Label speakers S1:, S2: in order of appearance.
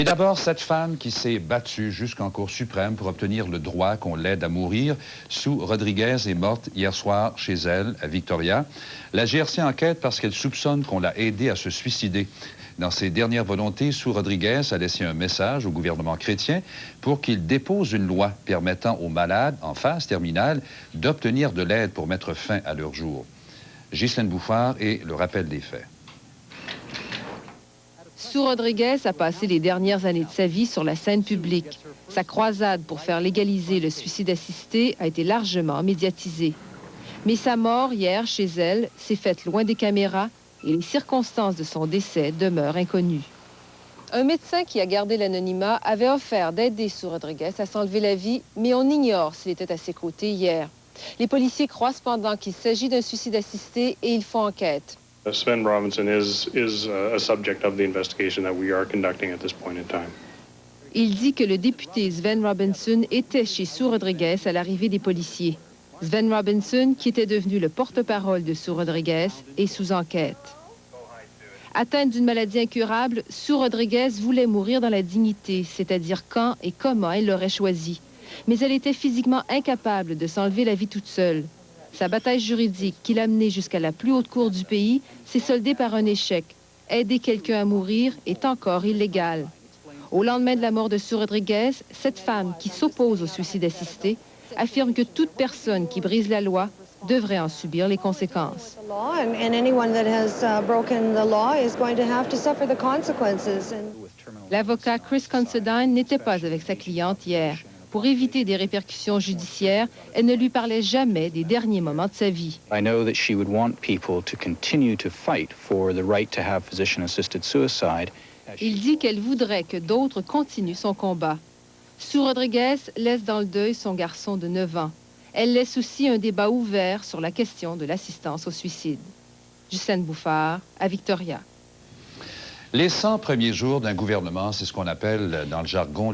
S1: Et d'abord, cette femme qui s'est battue jusqu'en Cour suprême pour obtenir le droit qu'on l'aide à mourir, Sue Rodriguez, est morte hier soir chez elle, à Victoria. La GRC enquête parce qu'elle soupçonne qu'on l'a aidée à se suicider. Dans ses dernières volontés, Sue Rodriguez a laissé un message au gouvernement chrétien pour qu'il dépose une loi permettant aux malades en phase terminale d'obtenir de l'aide pour mettre fin à leur jour. Ghislaine Bouffard et le rappel des faits.
S2: Sue Rodriguez a passé les dernières années de sa vie sur la scène publique. Sa croisade pour faire légaliser le suicide assisté a été largement médiatisée. Mais sa mort hier chez elle s'est faite loin des caméras et les circonstances de son décès demeurent inconnues. Un médecin qui a gardé l'anonymat avait offert d'aider Sue Rodriguez à s'enlever la vie, mais on ignore s'il était à ses côtés hier. Les policiers croient cependant qu'il s'agit d'un suicide assisté et ils font enquête.
S3: Sven Robinson is a subject of the investigation that we are conducting at this point in time.
S2: Il dit que le député Sven Robinson était chez Sue Rodriguez à l'arrivée des policiers. Sven Robinson, qui était devenu le porte-parole de Sue Rodriguez, est sous enquête. Atteinte d'une maladie incurable, Sue Rodriguez voulait mourir dans la dignité, c'est-à-dire quand et comment elle l'aurait choisi. Mais elle était physiquement incapable de s'enlever la vie toute seule. Sa bataille juridique, qui l'a menée jusqu'à la plus haute cour du pays, s'est soldée par un échec. Aider quelqu'un à mourir est encore illégal. Au lendemain de la mort de Sue Rodriguez, cette femme qui s'oppose au suicide assisté affirme que toute personne qui brise la loi devrait en subir les conséquences. L'avocat Chris Considine n'était pas avec sa cliente hier. Pour éviter des répercussions judiciaires, elle ne lui parlait jamais des derniers moments de sa vie.
S4: I know that she would want people to continue to fight for the right to have physician-assisted suicide.
S2: Il dit qu'elle voudrait que d'autres continuent son combat. Sue Rodriguez laisse dans le deuil son garçon de 9 ans. Elle laisse aussi un débat ouvert sur la question de l'assistance au suicide. Ghislaine Bouffard, à Victoria.
S1: Les 100 premiers jours d'un gouvernement, c'est ce qu'on appelle dans le jargon